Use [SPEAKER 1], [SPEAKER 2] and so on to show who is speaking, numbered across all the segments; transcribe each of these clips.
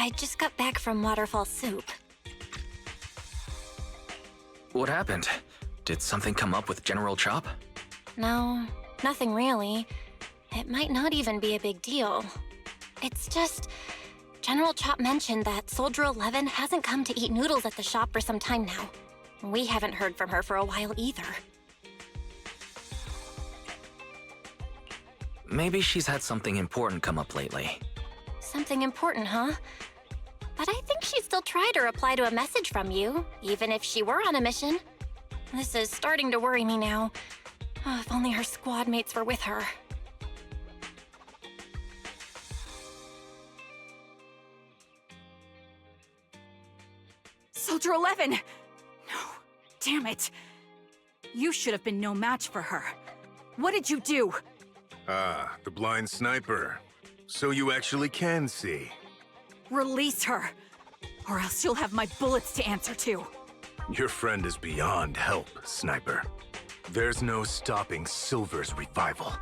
[SPEAKER 1] I just got back from Waterfall Soup.
[SPEAKER 2] What happened? Did something come up with General Chop?
[SPEAKER 1] No, nothing really. It might not even be a big deal. It's just... General Chop mentioned that Soldier 11 hasn't come to eat noodles at the shop for some time now. We haven't heard from her for a while either.
[SPEAKER 2] Maybe she's had something important come up lately.
[SPEAKER 1] Something important, huh? But I think she'd still try to reply to a message from you, even if she were on a mission. This is starting to worry me now. Oh, if only her squad mates were with her.
[SPEAKER 3] Soldier 11! No, damn it. You should have been no match for her. What did you do?
[SPEAKER 4] Ah, the blind sniper. So you actually can see.
[SPEAKER 3] Release her, or else you'll have my bullets to answer to.
[SPEAKER 4] Your friend is beyond help, Sniper. There's no stopping Silver's revival.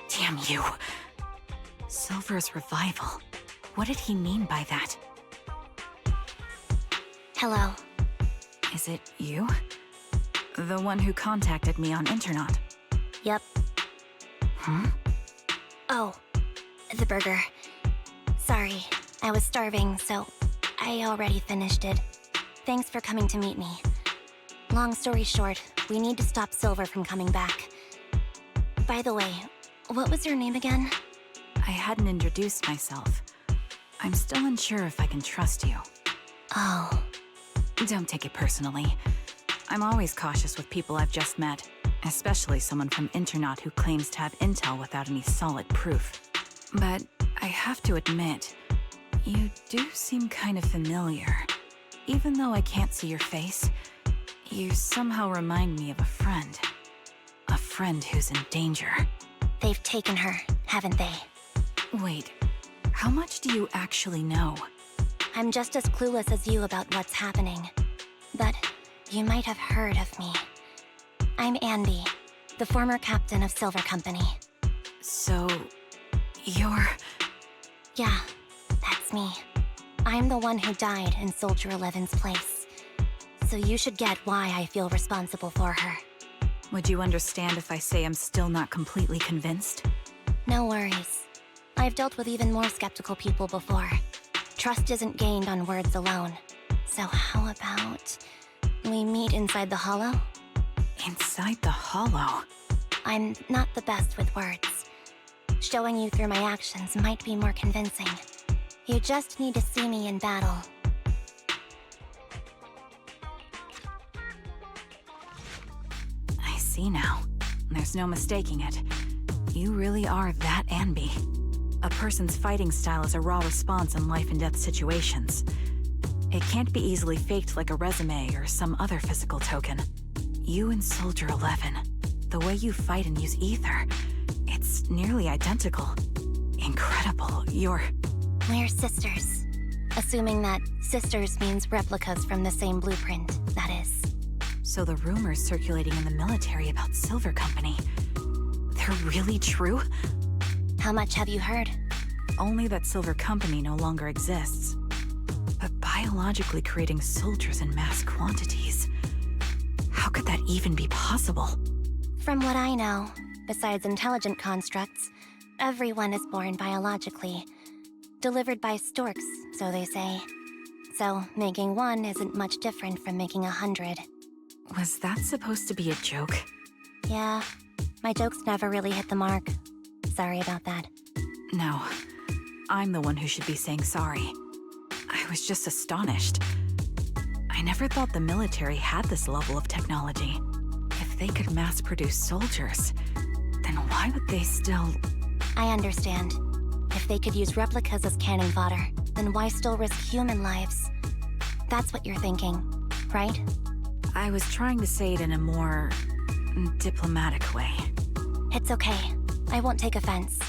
[SPEAKER 3] Damn you. Silver's revival. What did he mean by that?
[SPEAKER 1] Hello.
[SPEAKER 3] Is it you? The one who contacted me on Internet?
[SPEAKER 1] Yep.
[SPEAKER 3] Huh?
[SPEAKER 1] Oh, the burger. Sorry, I was starving, so I already finished it. Thanks for coming to meet me. Long story short, we need to stop Silver from coming back. By the way, what was your name again?
[SPEAKER 3] I hadn't introduced myself. I'm still unsure if I can trust you.
[SPEAKER 1] Oh.
[SPEAKER 3] Don't take it personally. I'm always cautious with people I've just met, especially someone from Internet who claims to have intel without any solid proof. But I have to admit, you do seem kind of familiar. Even though I can't see your face, you somehow remind me of a friend. A friend who's in danger.
[SPEAKER 1] They've taken her, haven't they?
[SPEAKER 3] Wait, how much do you actually know?
[SPEAKER 1] I'm just as clueless as you about what's happening. But you might have heard of me. I'm Anby, the former captain of Silver Company.
[SPEAKER 3] So, you're...
[SPEAKER 1] Yeah, that's me. I'm the one who died in Soldier 11's place. So you should get why I feel responsible for her.
[SPEAKER 3] Would you understand if I say I'm still not completely convinced?
[SPEAKER 1] No worries. I've dealt with even more skeptical people before. Trust isn't gained on words alone. So how about we meet inside the hollow?
[SPEAKER 3] Inside the hollow?
[SPEAKER 1] I'm not the best with words. Showing you through my actions might be more convincing. You just need to see me in battle.
[SPEAKER 3] I see now. There's no mistaking it. You really are that Anby. A person's fighting style is a raw response in life and death situations. It can't be easily faked like a resume or some other physical token. You and Soldier 11, the way you fight and use ether, it's nearly identical. Incredible,
[SPEAKER 1] We're sisters. Assuming that sisters means replicas from the same blueprint, that is.
[SPEAKER 3] So the rumors circulating in the military about Silver Company, they're really true?
[SPEAKER 1] How much have you heard?
[SPEAKER 3] Only that Silver Company no longer exists. But biologically creating soldiers in mass quantities, how could that even be possible?
[SPEAKER 1] From what I know, besides intelligent constructs, everyone is born biologically. Delivered by storks, so they say. So making one isn't much different from making 100.
[SPEAKER 3] Was that supposed to be a joke?
[SPEAKER 1] Yeah, my jokes never really hit the mark. Sorry about that.
[SPEAKER 3] No, I'm the one who should be saying sorry. I was just astonished. I never thought the military had this level of technology. If they could mass-produce soldiers, then why would they still...
[SPEAKER 1] I understand. If they could use replicas as cannon fodder, then why still risk human lives? That's what you're thinking, right?
[SPEAKER 3] I was trying to say it in a more... diplomatic way.
[SPEAKER 1] It's okay. I won't take offense.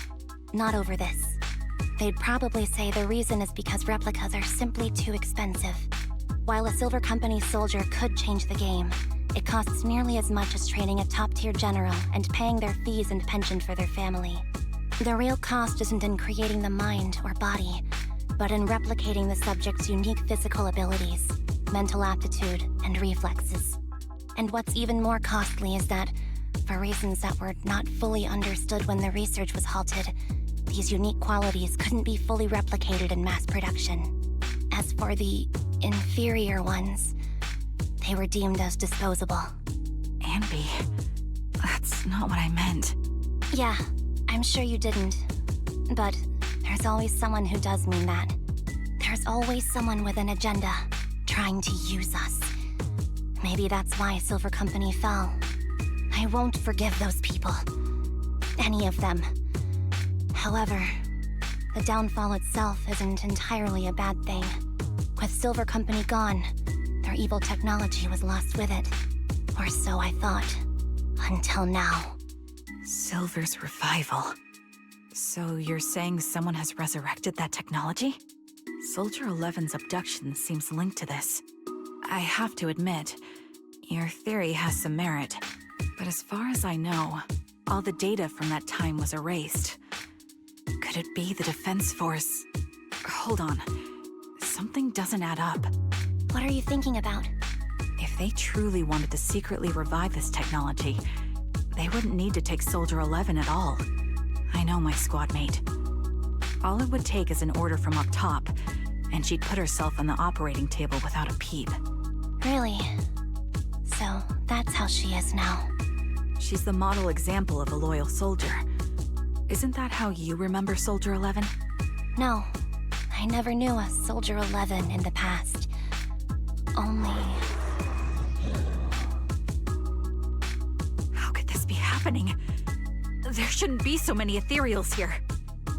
[SPEAKER 1] Not over this. They'd probably say the reason is because replicas are simply too expensive. While a Silver Company soldier could change the game, it costs nearly as much as training a top-tier general and paying their fees and pension for their family. The real cost isn't in creating the mind or body, but in replicating the subject's unique physical abilities, mental aptitude, and reflexes. And what's even more costly is that, for reasons that were not fully understood when the research was halted, these unique qualities couldn't be fully replicated in mass production. As for the inferior ones, they were deemed as disposable.
[SPEAKER 3] Anby, that's not what I meant.
[SPEAKER 1] Yeah, I'm sure you didn't. But there's always someone who does mean that. There's always someone with an agenda, trying to use us. Maybe that's why Silver Company fell. I won't forgive those people. Any of them. However, the downfall itself isn't entirely a bad thing. With Silver Company gone, their evil technology was lost with it. Or so I thought. Until now.
[SPEAKER 3] Silver's revival. So you're saying someone has resurrected that technology? Soldier 11's abduction seems linked to this. I have to admit, your theory has some merit. But as far as I know, all the data from that time was erased. Could it be the Defense Force? Hold on. Something doesn't add up.
[SPEAKER 1] What are you thinking about?
[SPEAKER 3] If they truly wanted to secretly revive this technology, they wouldn't need to take Soldier 11 at all. I know my squad mate. All it would take is an order from up top, and she'd put herself on the operating table without a peep.
[SPEAKER 1] Really? So that's how she is now.
[SPEAKER 3] She's the model example of a loyal soldier. Isn't that how you remember Soldier 11?
[SPEAKER 1] No, I never knew a Soldier 11 in the past. Only...
[SPEAKER 3] How could this be happening? There shouldn't be so many ethereals here.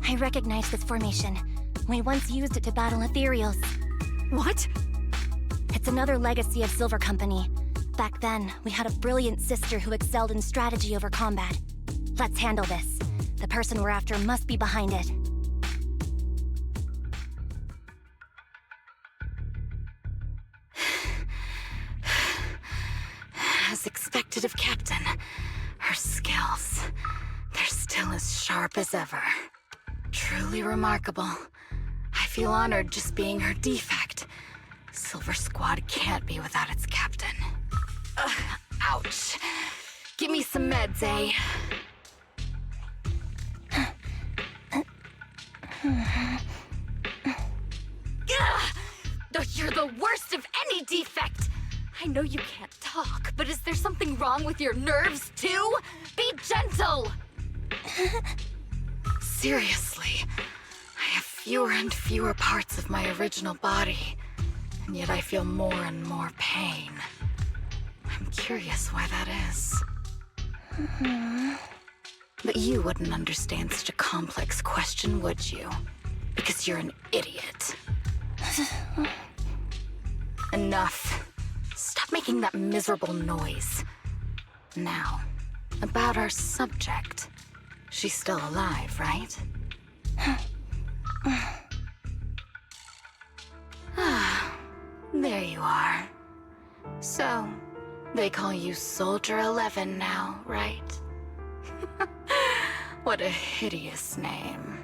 [SPEAKER 1] I recognize this formation. We once used it to battle ethereals.
[SPEAKER 3] What?
[SPEAKER 1] It's another legacy of Silver Company. Back then, we had a brilliant sister who excelled in strategy over combat. Let's handle this. The person we're after must be behind it.
[SPEAKER 5] As expected of Captain, her skills, they're still as sharp as ever. Truly remarkable. I feel honored just being her defect. Silver Squad can't be without its captain. Ouch. Give me some meds, eh? You're the worst of any defect! I know you can't talk, but is there something wrong with your nerves, too? Be gentle! Seriously, I have fewer and fewer parts of my original body, and yet I feel more and more pain. I'm curious why that is. But you wouldn't understand such a complex question, would you? Because you're an idiot. Enough. Stop making that miserable noise. Now, about our subject. She's still alive, right? There you are. So, they call you Soldier 11 now, right? What a hideous name.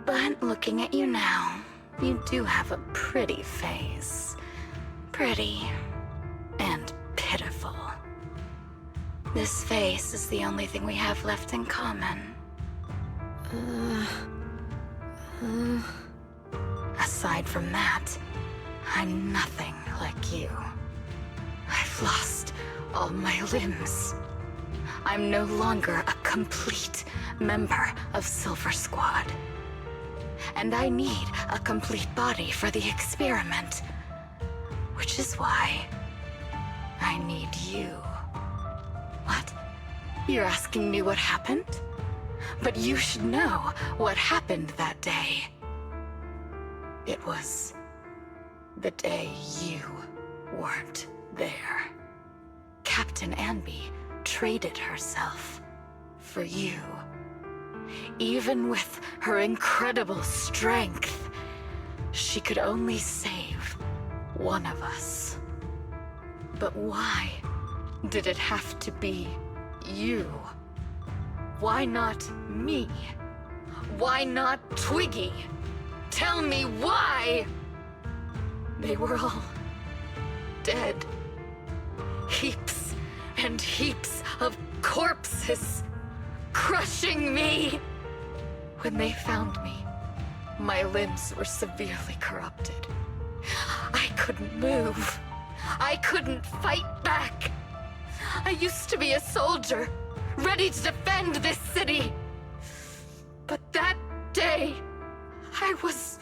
[SPEAKER 5] But looking at you now, you do have a pretty face. Pretty and pitiful. This face is the only thing we have left in common. Aside from that, I'm nothing like you. I've lost all my limbs. I'm no longer a complete member of Silver Squad. And I need a complete body for the experiment. Which is why I need you. What? You're asking me what happened? But you should know what happened that day. It was the day you weren't there. Captain Anby traded herself for you. Even with her incredible strength, she could only save one of us. But why did it have to be you? Why not me? Why not Twiggy? Tell me why! They were all dead. Heaps and heaps of corpses crushing me. When they found me, my limbs were severely corrupted. I couldn't move. I couldn't fight back. I used to be a soldier, ready to defend this city. But that day, I was...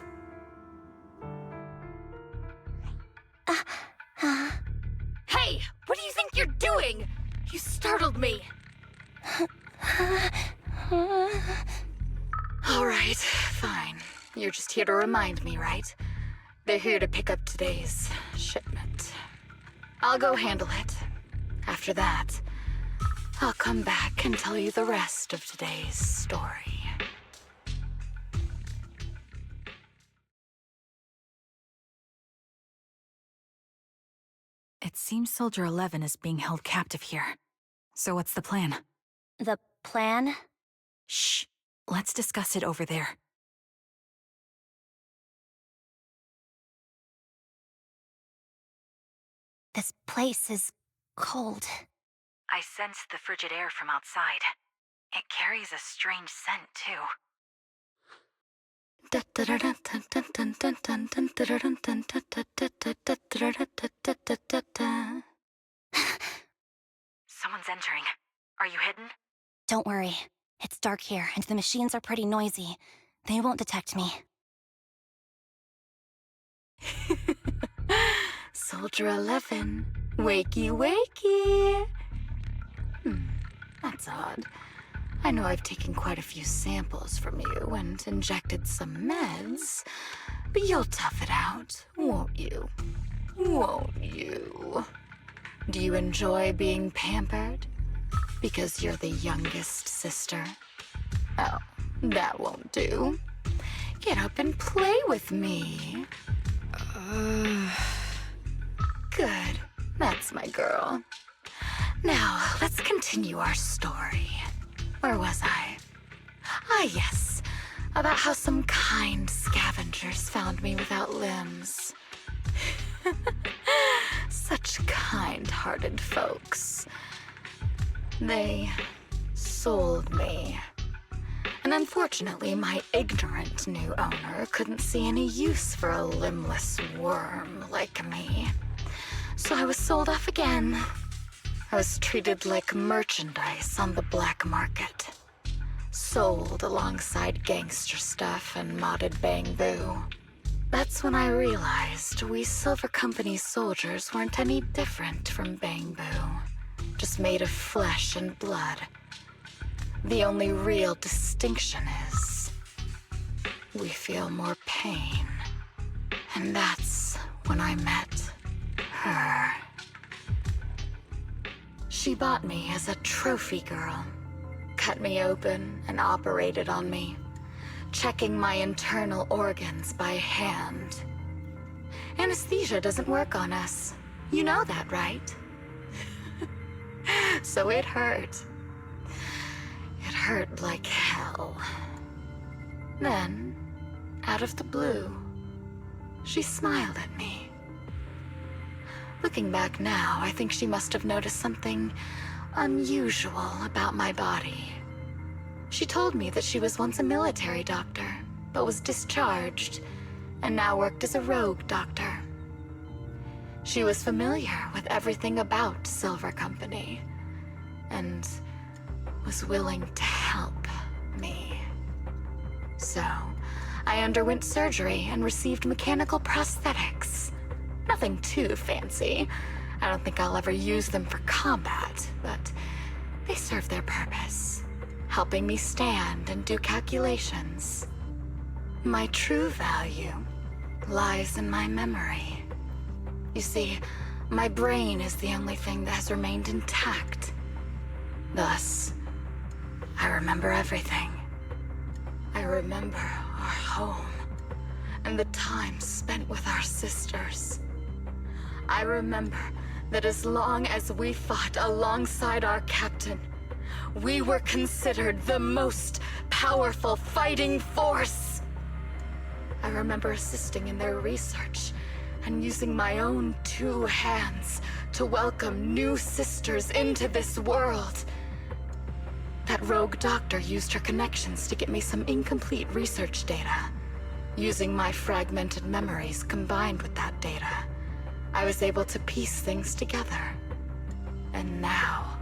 [SPEAKER 5] Hey, what do you think you're doing? You startled me. All right, fine. You're just here to remind me, right? They're here to pick up today's shipment. I'll go handle it. After that, I'll come back and tell you the rest of today's story.
[SPEAKER 3] It seems Soldier 11 is being held captive here. So what's the plan?
[SPEAKER 1] The plan?
[SPEAKER 3] Shh. Let's discuss it over there.
[SPEAKER 1] This place is cold.
[SPEAKER 3] I sense the frigid air from outside. It carries a strange scent, too. Someone's entering. Are you hidden?
[SPEAKER 1] Don't worry. It's dark here, and the machines are pretty noisy. They won't detect me.
[SPEAKER 5] Soldier 11, wakey wakey. That's odd. I know I've taken quite a few samples from you and injected some meds, but you'll tough it out, won't you? Won't you? Do you enjoy being pampered? Because you're the youngest sister? Oh, that won't do. Get up and play with me. Good. That's my girl. Now, let's continue our story. Where was I? Ah, yes. About how some kind scavengers found me without limbs. Such kind-hearted folks. They sold me. And unfortunately, my ignorant new owner couldn't see any use for a limbless worm like me. So I was sold off again. I was treated like merchandise on the black market. Sold alongside gangster stuff and modded bamboo. That's when I realized we Silver Company soldiers weren't any different from bamboo. Just made of flesh and blood. The only real distinction is we feel more pain. And that's when I met her. She bought me as a trophy girl, cut me open and operated on me, checking my internal organs by hand. Anesthesia doesn't work on us. You know that, right? So it hurt. It hurt like hell. Then, out of the blue, she smiled at me. Looking back now, I think she must have noticed something unusual about my body. She told me that she was once a military doctor, but was discharged, and now worked as a rogue doctor. She was familiar with everything about Silver Company, and was willing to help me. So, I underwent surgery and received mechanical prosthetics. Nothing too fancy. I don't think I'll ever use them for combat, but they serve their purpose, helping me stand and do calculations. My true value lies in my memory. You see, my brain is the only thing that has remained intact. Thus, I remember everything. I remember our home, and the time spent with our sisters. I remember that as long as we fought alongside our captain, we were considered the most powerful fighting force. I remember assisting in their research and using my own 2 hands to welcome new sisters into this world. That rogue doctor used her connections to get me some incomplete research data. Using my fragmented memories combined with that data, I was able to piece things together. And now,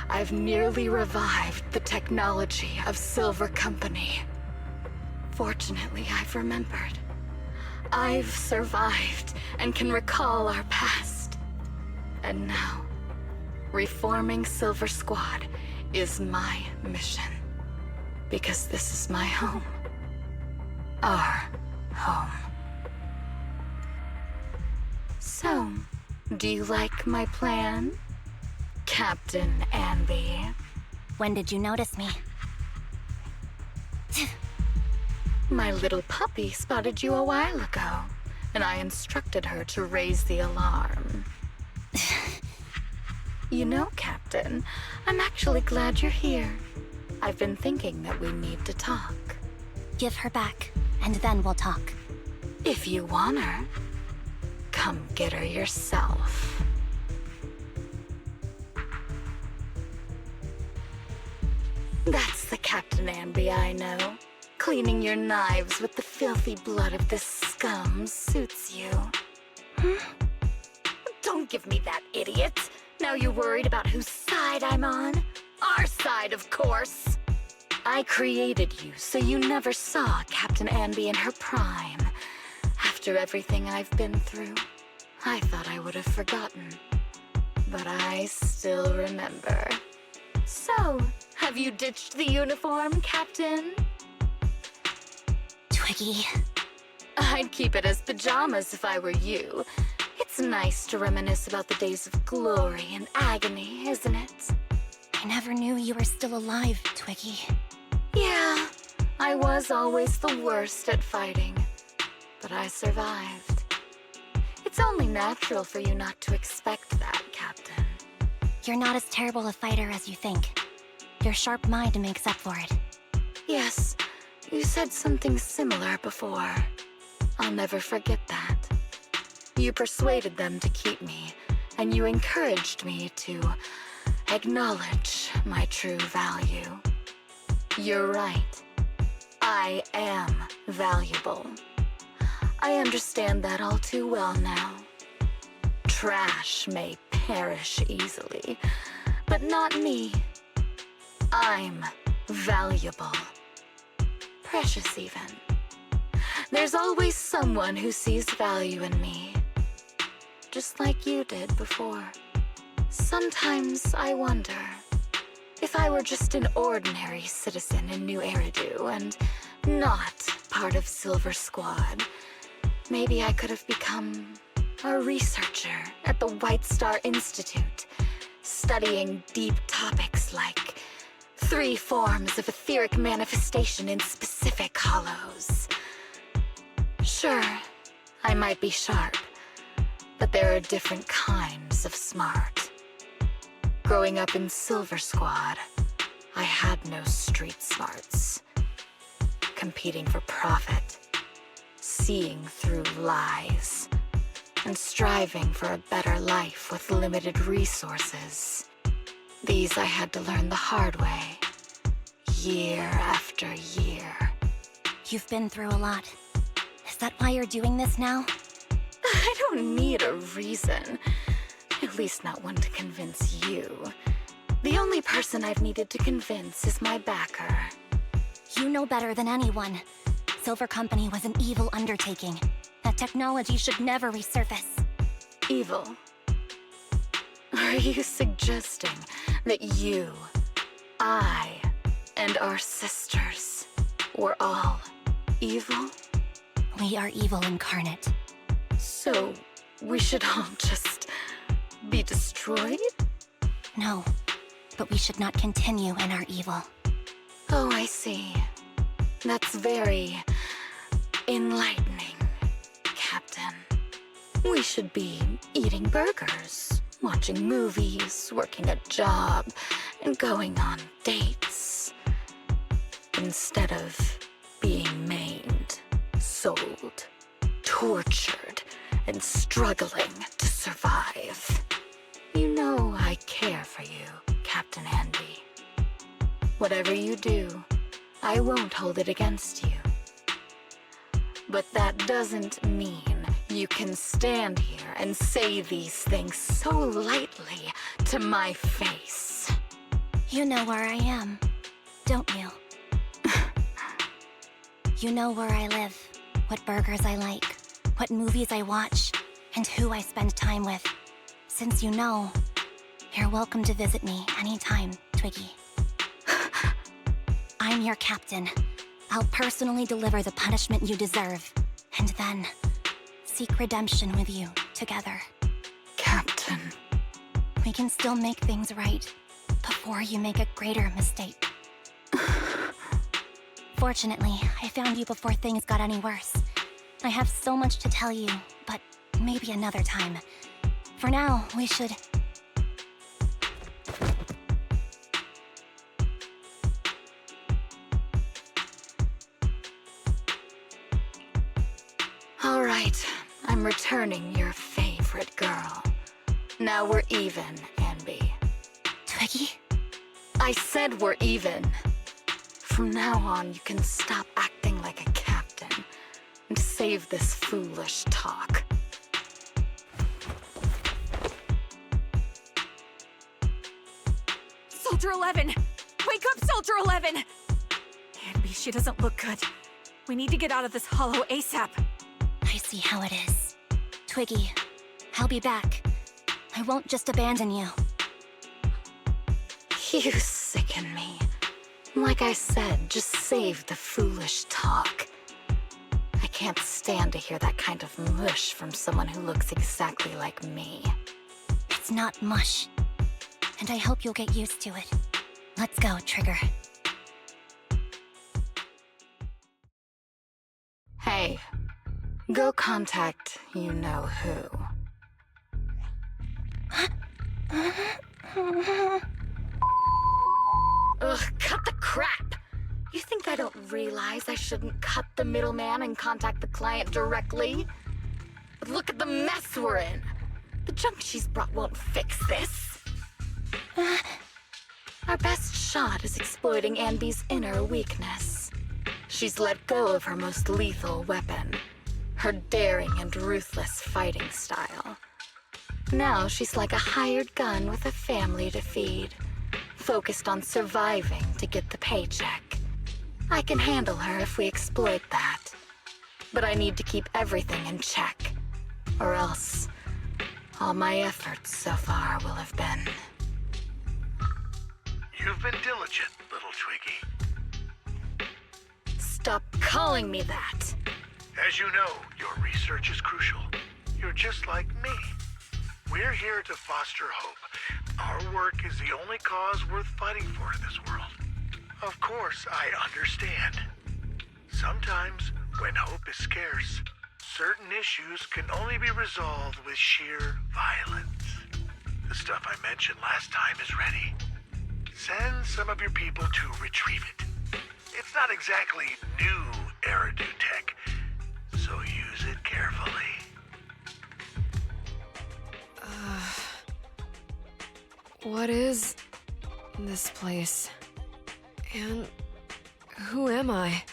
[SPEAKER 5] I've nearly revived the technology of Silver Company. Fortunately, I've remembered. I've survived and can recall our past. And now, reforming Silver Squad is my mission. Because this is my home. Our home. So, do you like my plan, Captain Anby?
[SPEAKER 1] When did you notice me?
[SPEAKER 5] My little puppy spotted you a while ago, and I instructed her to raise the alarm. You know, Captain, I'm actually glad you're here. I've been thinking that we need to talk.
[SPEAKER 1] Give her back, and then we'll talk.
[SPEAKER 5] If you want her, come get her yourself. That's the Captain Anby I know. Cleaning your knives with the filthy blood of this scum suits you. Don't give me that, idiot. Now you're worried about whose side I'm on? Our side, of course. I created you so you never saw Captain Anby in her prime. After everything I've been through, I thought I would have forgotten. But I still remember. So, have you ditched the uniform, Captain?
[SPEAKER 1] Twiggy.
[SPEAKER 5] I'd keep it as pajamas if I were you. It's nice to reminisce about the days of glory and agony, isn't it?
[SPEAKER 1] I never knew you were still alive, Twiggy.
[SPEAKER 5] Yeah, I was always the worst at fighting, but I survived. It's only natural for you not to expect that, Captain.
[SPEAKER 1] You're not as terrible a fighter as you think. Your sharp mind makes up for it.
[SPEAKER 5] Yes, you said something similar before. I'll never forget that. You persuaded them to keep me, and you encouraged me to acknowledge my true value. You're right. I am valuable. I understand that all too well now. Trash may perish easily, but not me. I'm valuable. Precious even. There's always someone who sees value in me. Just like you did before. Sometimes I wonder if I were just an ordinary citizen in New Eridu and not part of Silver Squad, maybe I could have become a researcher at the White Star Institute, studying deep topics like 3 forms of etheric manifestation in specific hollows. Sure, I might be sharp, but there are different kinds of smart. Growing up in Silver Squad, I had no street smarts. Competing for profit, seeing through lies, and striving for a better life with limited resources. These I had to learn the hard way, year after year.
[SPEAKER 1] You've been through a lot. Is that why you're doing this now?
[SPEAKER 5] I don't need a reason. At least not one to convince you. The only person I've needed to convince is my backer.
[SPEAKER 1] You know better than anyone. Silver Company was an evil undertaking. That technology should never resurface.
[SPEAKER 5] Evil? Are you suggesting that you, I, and our sisters were all evil?
[SPEAKER 1] We are evil incarnate.
[SPEAKER 5] So, we should all just be destroyed?
[SPEAKER 1] No, but we should not continue in our evil.
[SPEAKER 5] Oh, I see. That's very enlightening, Captain. We should be eating burgers, watching movies, working a job, and going on dates. Instead of being maimed, sold, tortured, and struggling to survive. You know I care for you, Captain Anby. Whatever you do, I won't hold it against you. But that doesn't mean you can stand here and say these things so lightly to my face.
[SPEAKER 1] You know where I am, don't you? You know where I live, what burgers I like, what movies I watch, and who I spend time with. Since you know, you're welcome to visit me anytime, Twiggy. I'm your captain. I'll personally deliver the punishment you deserve, and then seek redemption with you together.
[SPEAKER 5] Captain.
[SPEAKER 1] We can still make things right before you make a greater mistake. Fortunately, I found you before things got any worse. I have so much to tell you, but maybe another time. For now, we should...
[SPEAKER 5] All right, I'm returning your favorite girl. Now we're even, Anby.
[SPEAKER 1] Twiggy?
[SPEAKER 5] I said we're even. From now on, you can stop acting like a captain and save this foolish talk.
[SPEAKER 3] Soldier 11! Wake up, Soldier 11! Anby, she doesn't look good. We need to get out of this hollow ASAP.
[SPEAKER 1] I see how it is. Twiggy, I'll be back. I won't just abandon you.
[SPEAKER 5] You sicken me. Like I said, just save the foolish talk. I can't stand to hear that kind of mush from someone who looks exactly like me.
[SPEAKER 1] It's not mush. And I hope you'll get used to it. Let's go, Trigger.
[SPEAKER 5] Hey, go contact you-know-who. Ugh, cut the crap! You think I don't realize I shouldn't cut the middleman and contact the client directly? But look at the mess we're in! The junk she's brought won't fix this. Our best shot is exploiting Anby's inner weakness. She's let go of her most lethal weapon, her daring and ruthless fighting style. Now she's like a hired gun with a family to feed, focused on surviving to get the paycheck. I can handle her if we exploit that. But I need to keep everything in check, or else all my efforts so far will have been...
[SPEAKER 6] You've been diligent, little Twiggy.
[SPEAKER 5] Stop calling me that!
[SPEAKER 6] As you know, your research is crucial. You're just like me. We're here to foster hope. Our work is the only cause worth fighting for in this world. Of course, I understand. Sometimes, when hope is scarce, certain issues can only be resolved with sheer violence. The stuff I mentioned last time is ready. Send some of your people to retrieve it. It's not exactly new Eridu tech, so use it carefully.
[SPEAKER 7] What is this place? And who am I?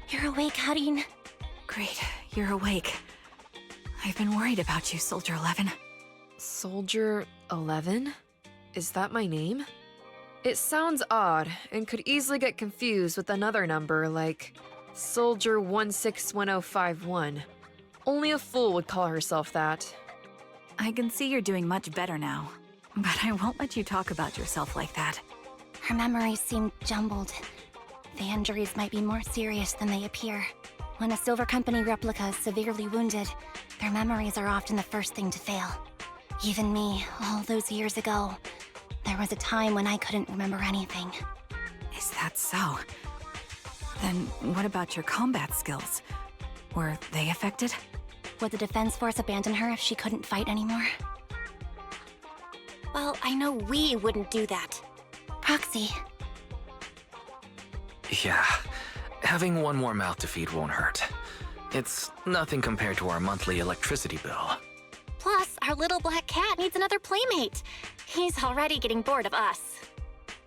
[SPEAKER 1] You're awake, Harin.
[SPEAKER 3] Great, you're awake. I've been worried about you, Soldier 11.
[SPEAKER 7] Soldier 11? Is that my name? It sounds odd and could easily get confused with another number like Soldier 161051. Only a fool would call herself that.
[SPEAKER 3] I can see you're doing much better now, but I won't let you talk about yourself like that.
[SPEAKER 1] Her memories seem jumbled. The injuries might be more serious than they appear. When a Silver Company replica is severely wounded, their memories are often the first thing to fail. Even me, all those years ago, there was a time when I couldn't remember anything.
[SPEAKER 3] Is that so? Then what about your combat skills? Were they affected?
[SPEAKER 1] Would the Defense Force abandon her if she couldn't fight anymore? Well, I know we wouldn't do that. Proxy.
[SPEAKER 2] Yeah, having one more mouth to feed won't hurt. It's nothing compared to our monthly electricity bill.
[SPEAKER 1] Plus, our little black cat needs another playmate. He's already getting bored of us.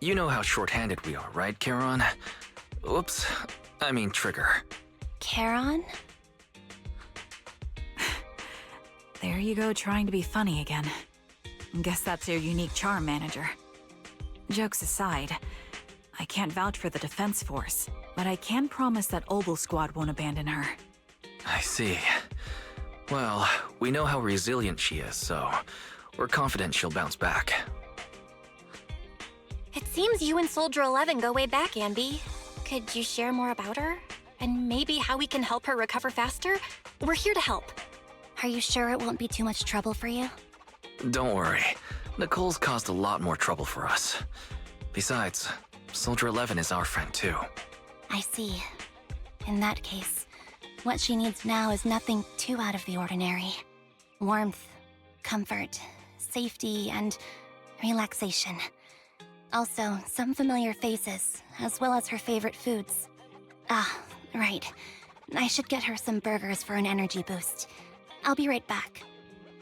[SPEAKER 2] You know how short-handed we are, right, Charon? Oops, I mean Trigger.
[SPEAKER 1] Charon?
[SPEAKER 3] There you go, trying to be funny again. Guess that's your unique charm, manager. Jokes aside, I can't vouch for the Defense Force, but I can promise that Obel Squad won't abandon her.
[SPEAKER 2] I see. Well, we know how resilient she is, so we're confident she'll bounce back.
[SPEAKER 1] It seems you and Soldier 11 go way back, Anby. Could you share more about her? And maybe how we can help her recover faster? We're here to help. Are you sure it won't be too much trouble for you?
[SPEAKER 2] Don't worry. Nicole's caused a lot more trouble for us. Besides, Soldier 11 is our friend too.
[SPEAKER 1] I see. In that case, what she needs now is nothing too out of the ordinary. Warmth, comfort, safety, and relaxation. Also, some familiar faces, as well as her favorite foods. Ah, right. I should get her some burgers for an energy boost. I'll be right back.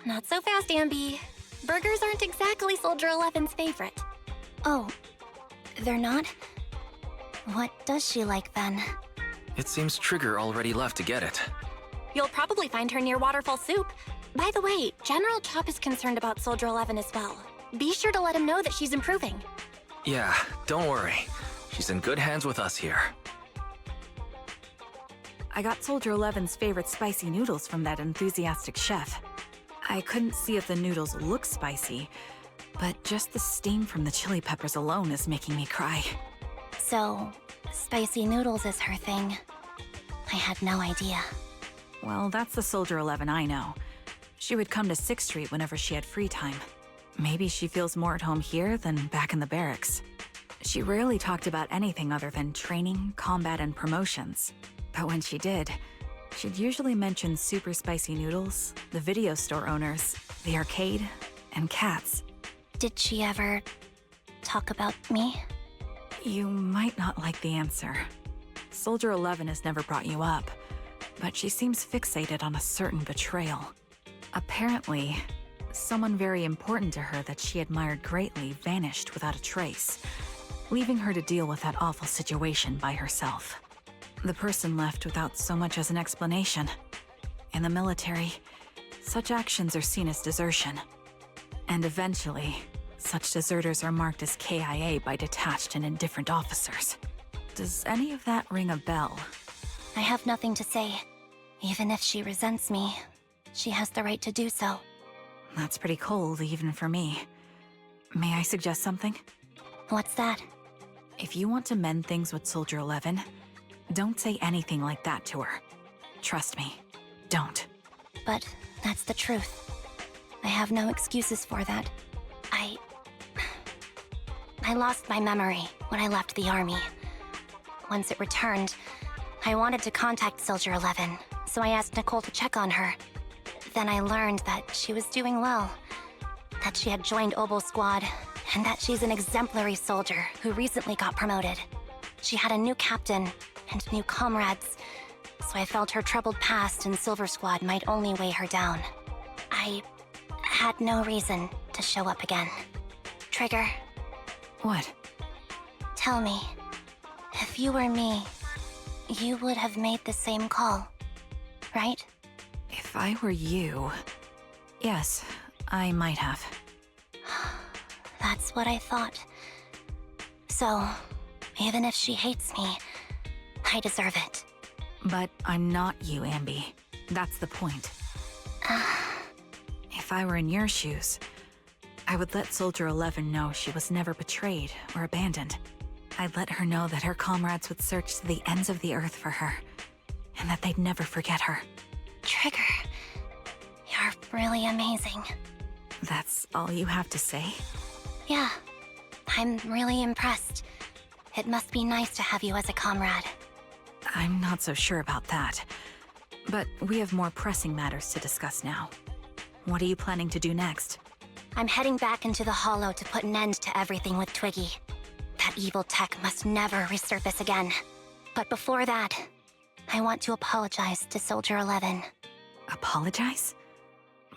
[SPEAKER 1] Not so fast, Anby. Burgers aren't exactly Soldier 11's favorite. Oh, they're not? What does she like then?
[SPEAKER 2] It seems Trigger already left to get it.
[SPEAKER 1] You'll probably find her near Waterfall Soup. By the way, General Chop is concerned about Soldier 11 as well. Be sure to let him know that she's improving.
[SPEAKER 2] Yeah, don't worry. She's in good hands with us here.
[SPEAKER 3] I got Soldier 11's favorite spicy noodles from that enthusiastic chef. I couldn't see if the noodles look spicy, but just the steam from the chili peppers alone is making me cry.
[SPEAKER 1] So, spicy noodles is her thing. I had no idea.
[SPEAKER 3] Well, that's the Soldier 11 I know. She would come to 6th Street whenever she had free time. Maybe she feels more at home here than back in the barracks. She rarely talked about anything other than training, combat, and promotions. But when she did, she'd usually mention super spicy noodles, the video store owners, the arcade, and cats.
[SPEAKER 1] Did she ever talk about me?
[SPEAKER 3] You might not like the answer. Soldier 11 has never brought you up, but she seems fixated on a certain betrayal. Apparently, someone very important to her that she admired greatly vanished without a trace, leaving her to deal with that awful situation by herself. The person left without so much as an explanation. In the military, such actions are seen as desertion. And eventually, such deserters are marked as KIA by detached and indifferent officers. Does any of that ring a bell?
[SPEAKER 1] I have nothing to say. Even if she resents me, she has the right to do so.
[SPEAKER 3] That's pretty cold, even for me. May I suggest something?
[SPEAKER 1] What's that?
[SPEAKER 3] If you want to mend things with Soldier 11, don't say anything like that to her. Trust me, don't.
[SPEAKER 1] But that's the truth. I have no excuses for that. I lost my memory when I left the army. Once it returned, I wanted to contact Soldier 11, so I asked Nicole to check on her. Then I learned that she was doing well, that she had joined Obel Squad, and that she's an exemplary soldier who recently got promoted. She had a new captain and new comrades, so I felt her troubled past in Silver Squad might only weigh her down. I had no reason to show up again. Trigger,
[SPEAKER 3] What?
[SPEAKER 1] tell me, if you were me, you would have made the same call, right?
[SPEAKER 3] If I were you... Yes, I might have.
[SPEAKER 1] That's what I thought. So, even if she hates me, I deserve it.
[SPEAKER 3] But I'm not you, Anby. That's the point. If I were in your shoes, I would let Soldier 11 know she was never betrayed or abandoned. I'd let her know that her comrades would search to the ends of the earth for her, and that they'd never forget her.
[SPEAKER 1] Trigger, you're really amazing.
[SPEAKER 3] That's all you have to say?
[SPEAKER 1] Yeah, I'm really impressed. It must be nice to have you as a comrade.
[SPEAKER 3] I'm not so sure about that. But we have more pressing matters to discuss now. What are you planning to do next?
[SPEAKER 1] I'm heading back into the Hollow to put an end to everything with Twiggy. That evil tech must never resurface again. But before that, I want to apologize to Soldier 11.
[SPEAKER 3] Apologize?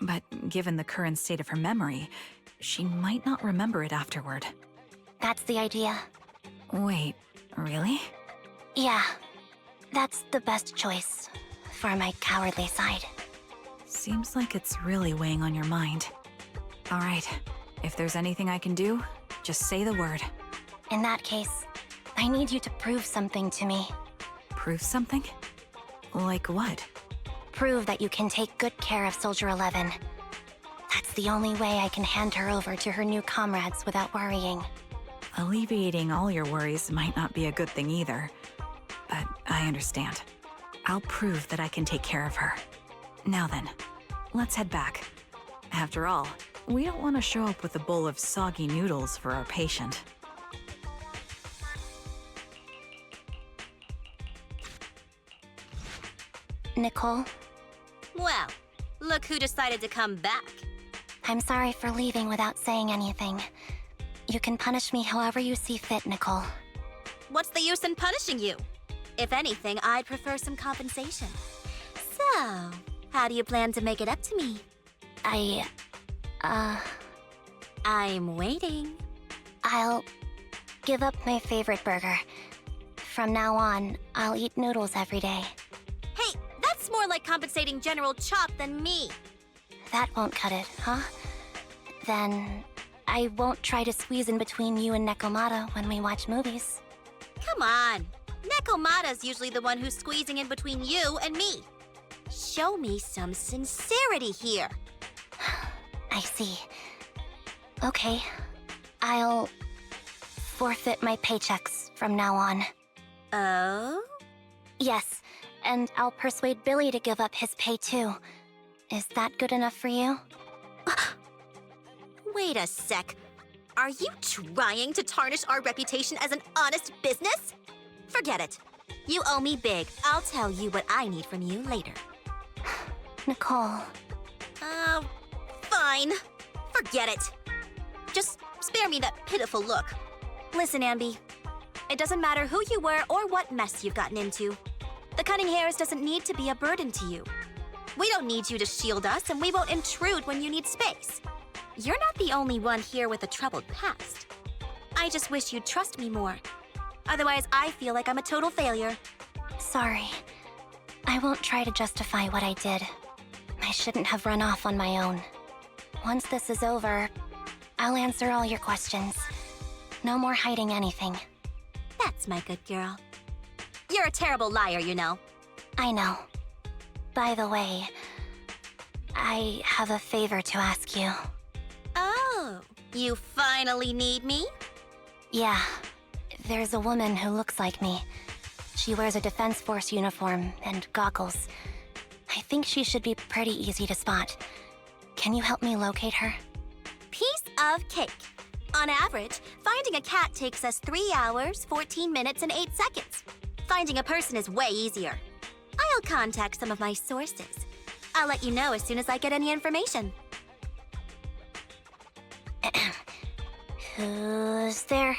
[SPEAKER 3] But given the current state of her memory, she might not remember it afterward.
[SPEAKER 1] That's the idea.
[SPEAKER 3] Wait, really?
[SPEAKER 1] Yeah, that's the best choice for my cowardly side.
[SPEAKER 3] Seems like it's really weighing on your mind. All right, if there's anything I can do, just say the word.
[SPEAKER 1] In that case, I need you to prove something to me.
[SPEAKER 3] Prove something? Like what?
[SPEAKER 1] Prove that you can take good care of Soldier 11. That's the only way I can hand her over to her new comrades without worrying.
[SPEAKER 3] Alleviating all your worries might not be a good thing either. But I understand. I'll prove that I can take care of her. Now then, let's head back. After all, we don't want to show up with a bowl of soggy noodles for our patient.
[SPEAKER 1] Nicole,
[SPEAKER 8] Well, look who decided to come back.
[SPEAKER 1] I'm sorry for leaving without saying anything. You can punish me however you see fit, Nicole.
[SPEAKER 8] What's the use in punishing you? If anything, I'd prefer some compensation. So, how do you plan to make it up to me? I'm waiting.
[SPEAKER 1] I'll give up my favorite burger. From now on, I'll eat noodles every day.
[SPEAKER 8] Hey, that's more like compensating General Chop than me.
[SPEAKER 1] That won't cut it, huh? Then I won't try to squeeze in between you and Nekomata when we watch movies.
[SPEAKER 8] Come on. Nekomata's usually the one who's squeezing in between you and me. Show me some sincerity here.
[SPEAKER 1] I see. Okay, I'll forfeit my paychecks from now on.
[SPEAKER 8] Oh?
[SPEAKER 1] Yes, and I'll persuade Billy to give up his pay too. Is that good enough for you?
[SPEAKER 8] Wait a sec. Are you trying to tarnish our reputation as an honest business? Forget it. You owe me big. I'll tell you what I need from you later.
[SPEAKER 1] Nicole.
[SPEAKER 8] Fine. Forget it. Just spare me that pitiful look. Listen, Anby. It doesn't matter who you were or what mess you've gotten into. The Cunning Hairs doesn't need to be a burden to you. We don't need you to shield us, and we won't intrude when you need space. You're not the only one here with a troubled past. I just wish you'd trust me more. Otherwise, I feel like I'm a total failure.
[SPEAKER 1] Sorry. I won't try to justify what I did. I shouldn't have run off on my own. Once this is over, I'll answer all your questions. No more hiding anything.
[SPEAKER 8] That's my good girl. You're a terrible liar, you know.
[SPEAKER 1] I know. By the way, I have a favor to ask you.
[SPEAKER 8] Oh, you finally need me?
[SPEAKER 1] Yeah, there's a woman who looks like me. She wears a Defense Force uniform and goggles. I think she should be pretty easy to spot. Can you help me locate her?
[SPEAKER 8] Piece of cake. On average, finding a cat takes us 3 hours, 14 minutes, and 8 seconds. Finding a person is way easier. I'll contact some of my sources. I'll let you know as soon as I get any information.
[SPEAKER 1] Who's there?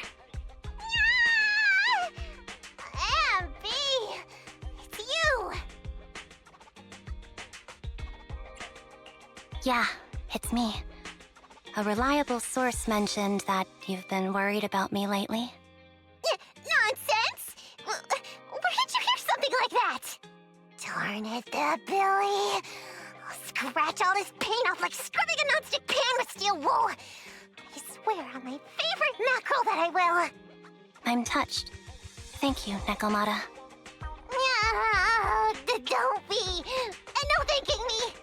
[SPEAKER 9] Anby! It's you!
[SPEAKER 1] Yeah, it's me. A reliable source mentioned that you've been worried about me lately.
[SPEAKER 9] Nonsense! Where did you hear something like that? Darn it, Billy. I'll scratch all this paint off like scrubbing a nonstick pan with steel wool. I swear on my favorite mackerel that I will.
[SPEAKER 1] I'm touched. Thank you, Nekomata.
[SPEAKER 9] Don't be. And no thanking me.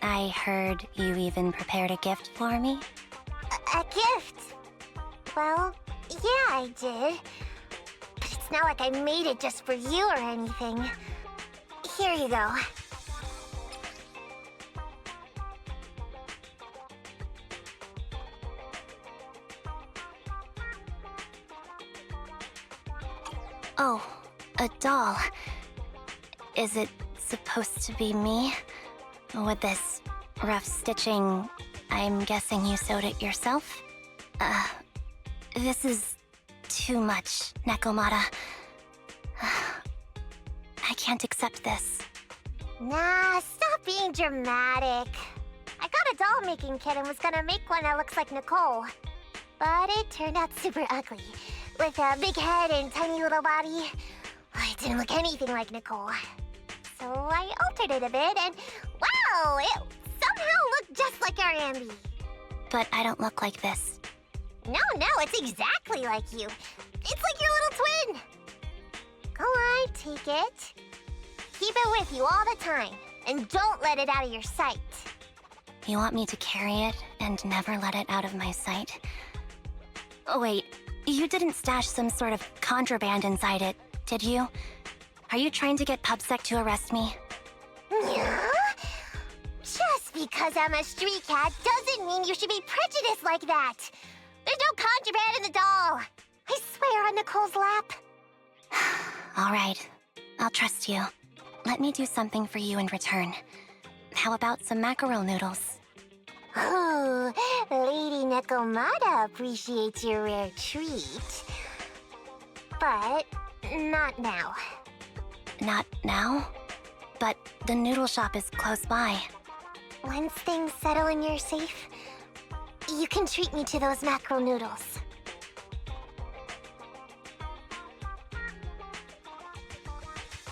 [SPEAKER 1] I heard you even prepared a gift for me?
[SPEAKER 9] A gift? Well, yeah, I did. But it's not like I made it just for you or anything. Here you go.
[SPEAKER 1] Oh, a doll. Is it supposed to be me? With this rough stitching, I'm guessing you sewed it yourself? This is too much, Nekomata. I can't accept this.
[SPEAKER 9] Nah, stop being dramatic. I got a doll-making kit and was gonna make one that looks like Nicole. But it turned out super ugly, with a big head and tiny little body. It didn't look anything like Nicole. So I altered it a bit and, wow, it somehow looked just like our Anby.
[SPEAKER 1] But I don't look like this.
[SPEAKER 9] No, it's exactly like you. It's like your little twin. Go on, take it. Keep it with you all the time, and don't let it out of your sight.
[SPEAKER 1] You want me to carry it and never let it out of my sight? Oh, wait, you didn't stash some sort of contraband inside it, did you? Are you trying to get PubSec to arrest me?
[SPEAKER 9] Yeah? Just because I'm a street cat doesn't mean you should be prejudiced like that. There's no contraband in the doll. I swear on Nicole's lap.
[SPEAKER 1] All right, I'll trust you. Let me do something for you in return. How about some mackerel noodles?
[SPEAKER 9] Ooh, Lady Nekomata appreciates your rare treat. But not now.
[SPEAKER 1] Not now? But the noodle shop is close by.
[SPEAKER 9] Once things settle and you're safe, you can treat me to those mackerel noodles.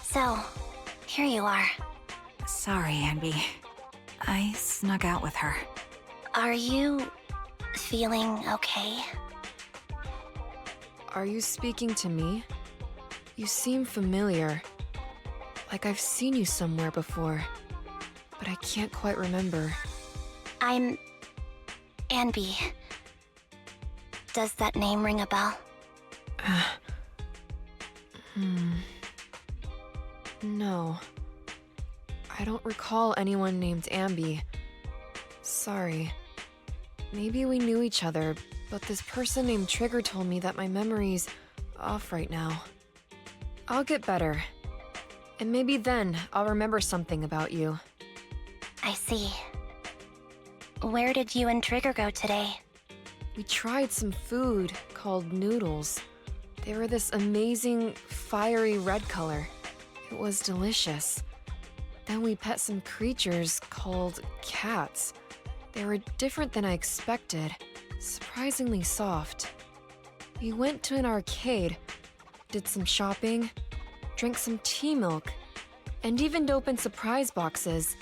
[SPEAKER 1] So, here you are.
[SPEAKER 3] Sorry, Anby. I snuck out with her.
[SPEAKER 1] Are you feeling okay?
[SPEAKER 7] Are you speaking to me? You seem familiar. Like I've seen you somewhere before. But I can't quite remember.
[SPEAKER 1] I'm Anby. Does that name ring a bell?
[SPEAKER 7] No. I don't recall anyone named Anby. Sorry. Maybe we knew each other, but this person named Trigger told me that my memory's off right now. I'll get better. And maybe then I'll remember something about you.
[SPEAKER 1] I see. Where did you and Trigger go today?
[SPEAKER 7] We tried some food called noodles. They were this amazing, fiery red color. It was delicious. Then we pet some creatures called cats. They were different than I expected, surprisingly soft. We went to an arcade, did some shopping, drank some tea milk, and even opened surprise boxes.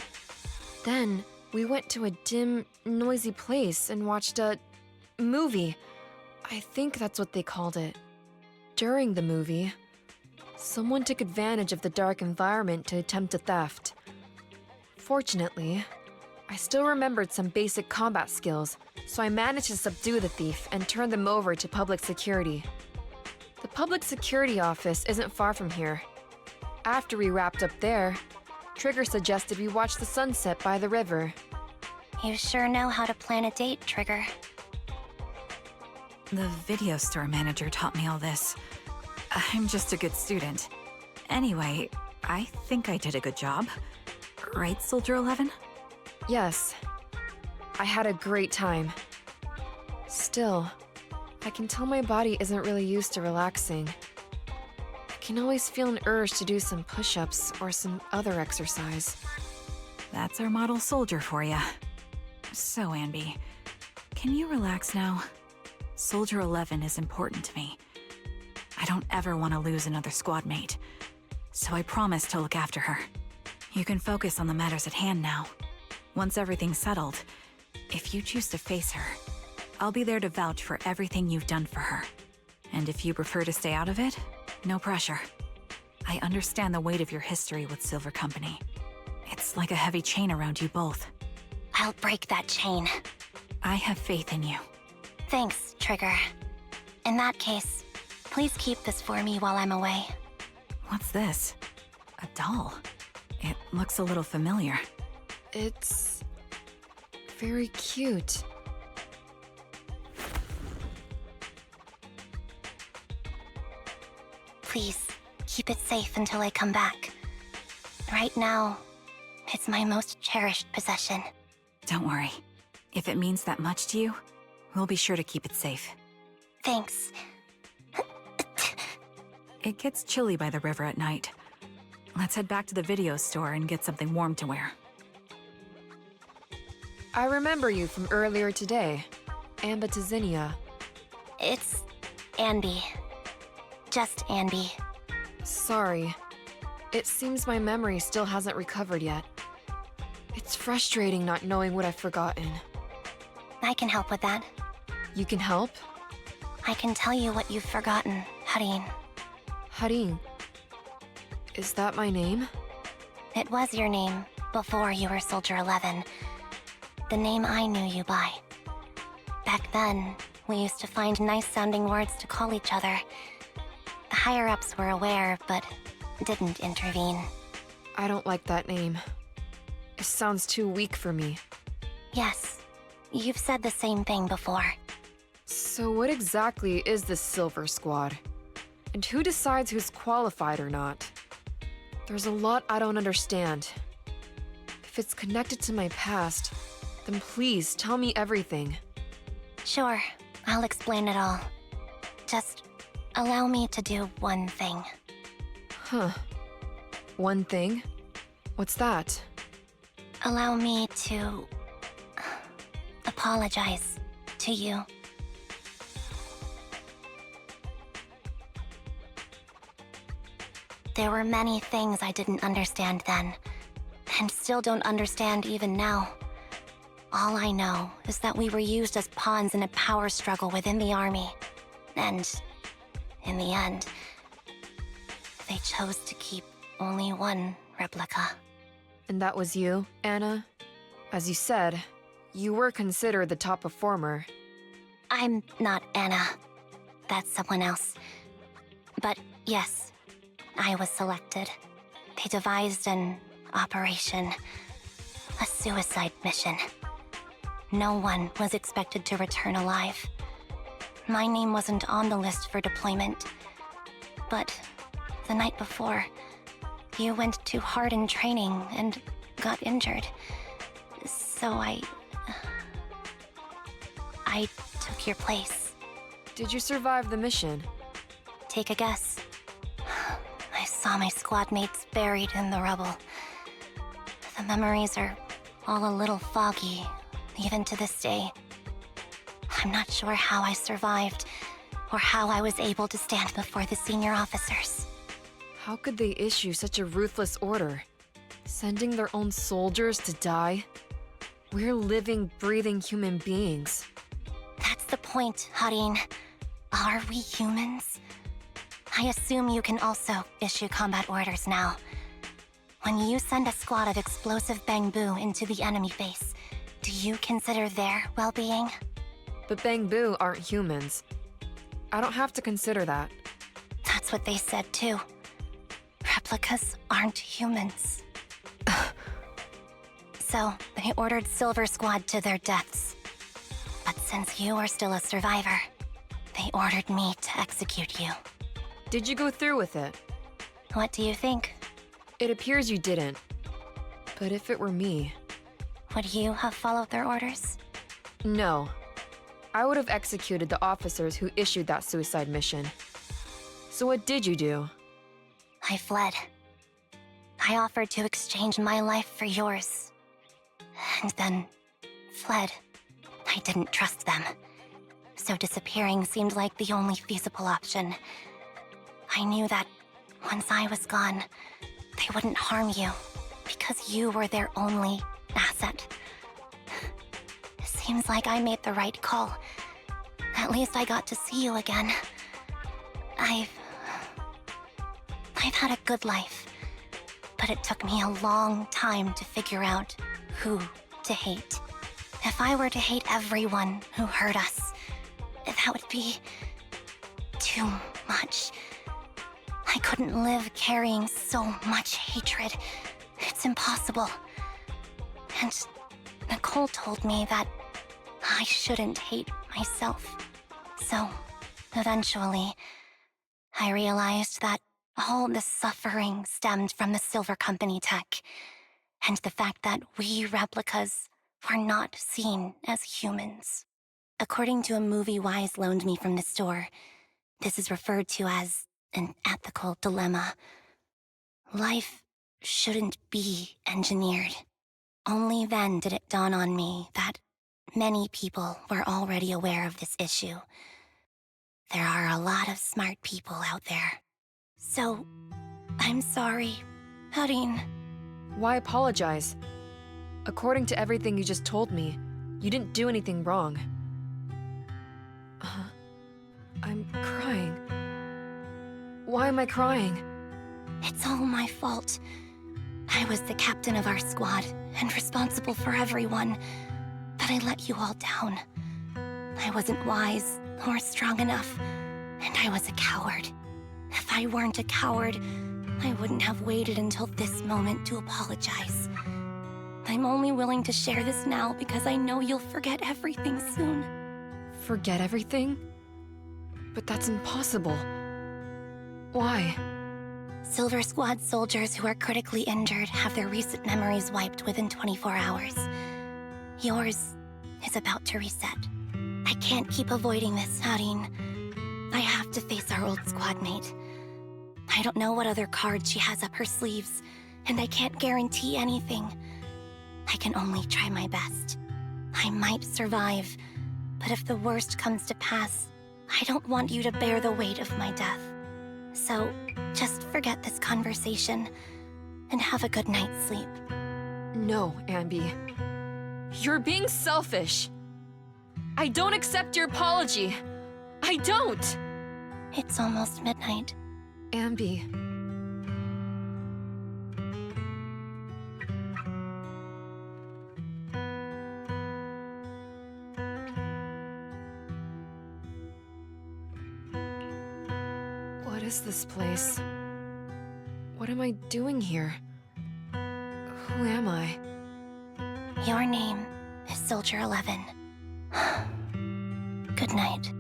[SPEAKER 7] Then we went to a dim, noisy place and watched a movie. I think that's what they called it. During the movie, someone took advantage of the dark environment to attempt a theft. Fortunately, I still remembered some basic combat skills, so I managed to subdue the thief and turn them over to public security. The public security office isn't far from here. After we wrapped up there, Trigger suggested we watch the sunset by the river.
[SPEAKER 1] You sure know how to plan a date, Trigger.
[SPEAKER 3] The video store manager taught me all this. I'm just a good student. Anyway, I think I did a good job. Right, Soldier 11?
[SPEAKER 7] Yes. I had a great time. Still, I can tell my body isn't really used to relaxing. I can always feel an urge to do some push-ups or some other exercise.
[SPEAKER 3] That's our model soldier for ya. So, Anby, can you relax now? Soldier 11 is important to me. I don't ever want to lose another squad mate, so I promise to look after her. You can focus on the matters at hand now. Once everything's settled, if you choose to face her, I'll be there to vouch for everything you've done for her. And if you prefer to stay out of it, no pressure. I understand the weight of your history with Silver Company. It's like a heavy chain around you both.
[SPEAKER 1] I'll break that chain.
[SPEAKER 3] I have faith in you.
[SPEAKER 1] Thanks, Trigger. In that case, please keep this for me while I'm away.
[SPEAKER 3] What's this? A doll? It looks a little familiar.
[SPEAKER 7] It's very cute.
[SPEAKER 1] Please, keep it safe until I come back. Right now, it's my most cherished possession.
[SPEAKER 3] Don't worry. If it means that much to you, we'll be sure to keep it safe.
[SPEAKER 1] Thanks.
[SPEAKER 3] It gets chilly by the river at night. Let's head back to the video store and get something warm to wear.
[SPEAKER 7] I remember you from earlier today. Anby.
[SPEAKER 1] It's Anby. Just Anby.
[SPEAKER 7] Sorry. It seems my memory still hasn't recovered yet. It's frustrating not knowing what I've forgotten.
[SPEAKER 1] I can help with that.
[SPEAKER 7] You can help?
[SPEAKER 1] I can tell you what you've forgotten, Harin.
[SPEAKER 7] Harin. Is that my name?
[SPEAKER 1] It was your name before you were Soldier 11. The name I knew you by. Back then, we used to find nice-sounding words to call each other. The higher-ups were aware, but didn't intervene.
[SPEAKER 7] I don't like that name. It sounds too weak for me.
[SPEAKER 1] Yes, you've said the same thing before.
[SPEAKER 7] So what exactly is this Silver Squad? And who decides who's qualified or not? There's a lot I don't understand. If it's connected to my past, then please tell me everything.
[SPEAKER 1] Sure, I'll explain it all. Just allow me to do one thing.
[SPEAKER 7] Huh. One thing? What's that?
[SPEAKER 1] Allow me to apologize to you. There were many things I didn't understand then, and still don't understand even now. All I know is that we were used as pawns in a power struggle within the army. And, in the end, they chose to keep only one replica.
[SPEAKER 7] And that was you, Anna? As you said, you were considered the top performer.
[SPEAKER 1] I'm not Anna. That's someone else. But yes, I was selected. They devised an operation, a suicide mission. No one was expected to return alive. My name wasn't on the list for deployment. But the night before, you went too hard in training and got injured. So I took your place.
[SPEAKER 7] Did you survive the mission?
[SPEAKER 1] Take a guess. I saw my squad mates buried in the rubble. The memories are all a little foggy, even to this day. I'm not sure how I survived, or how I was able to stand before the senior officers.
[SPEAKER 7] How could they issue such a ruthless order? Sending their own soldiers to die? We're living, breathing human beings.
[SPEAKER 1] That's the point, Harin. Are we humans? I assume you can also issue combat orders now. When you send a squad of explosive bamboo into the enemy base, do you consider their well-being?
[SPEAKER 7] But Bang-Boo aren't humans. I don't have to consider that.
[SPEAKER 1] That's what they said too. Replicas aren't humans. So, they ordered Silver Squad to their deaths. But since you are still a survivor, they ordered me to execute you.
[SPEAKER 7] Did you go through with it?
[SPEAKER 1] What do you think?
[SPEAKER 7] It appears you didn't. But if it were me...
[SPEAKER 1] Would you have followed their orders?
[SPEAKER 7] No. I would have executed the officers who issued that suicide mission. So what did you do?
[SPEAKER 1] I fled. I offered to exchange my life for yours. And then fled. I didn't trust them. So disappearing seemed like the only feasible option. I knew that once I was gone, they wouldn't harm you, because you were their only asset. Seems like I made the right call. At least I got to see you again. I've had a good life, but it took me a long time to figure out who to hate. If I were to hate everyone who hurt us, that would be too much. I couldn't live carrying so much hatred. It's impossible. And Nicole told me that I shouldn't hate myself. So, eventually, I realized that All the suffering stemmed from the Silver Company tech, and the fact that we replicas were not seen as humans. According to a movie Wise loaned me from the store, this is referred to as an ethical dilemma. Life shouldn't be engineered. Only then did it dawn on me that many people were already aware of this issue. There are a lot of smart people out there. So, I'm sorry, Harin.
[SPEAKER 7] Why apologize? According to everything you just told me, you didn't do anything wrong. I'm crying. Why am I crying?
[SPEAKER 1] It's all my fault. I was the captain of our squad and responsible for everyone, but I let you all down. I wasn't wise or strong enough, and I was a coward. If I weren't a coward, I wouldn't have waited until this moment to apologize. I'm only willing to share this now because I know you'll forget everything soon.
[SPEAKER 7] Forget everything? But that's impossible. Why?
[SPEAKER 1] Silver Squad soldiers who are critically injured have their recent memories wiped within 24 hours. Yours is about to reset. I can't keep avoiding this, Harin. I have to face our old squad mate. I don't know what other cards she has up her sleeves, and I can't guarantee anything. I can only try my best. I might survive, but if the worst comes to pass, I don't want you to bear the weight of my death. So, just forget this conversation, and have a good night's sleep.
[SPEAKER 7] No, Anby. You're being selfish. I don't accept your apology. I don't!
[SPEAKER 1] It's almost midnight.
[SPEAKER 7] Anby. What is this place? What am I doing here? Who am I?
[SPEAKER 1] Your name is Soldier 11. Good night.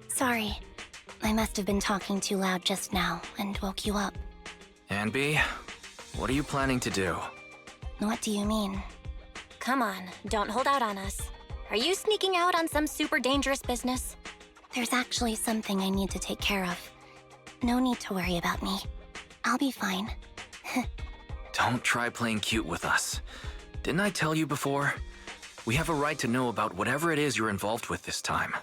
[SPEAKER 1] Sorry, I must have been talking too loud just now and woke you up.
[SPEAKER 2] Anby, what are you planning to do?
[SPEAKER 1] What do you mean?
[SPEAKER 8] Come on, don't hold out on us. Are you sneaking out on some super dangerous business?
[SPEAKER 1] There's actually something I need to take care of. No need to worry about me. I'll be fine.
[SPEAKER 2] Don't try playing cute with us. Didn't I tell you before? We have a right to know about whatever it is you're involved with this time.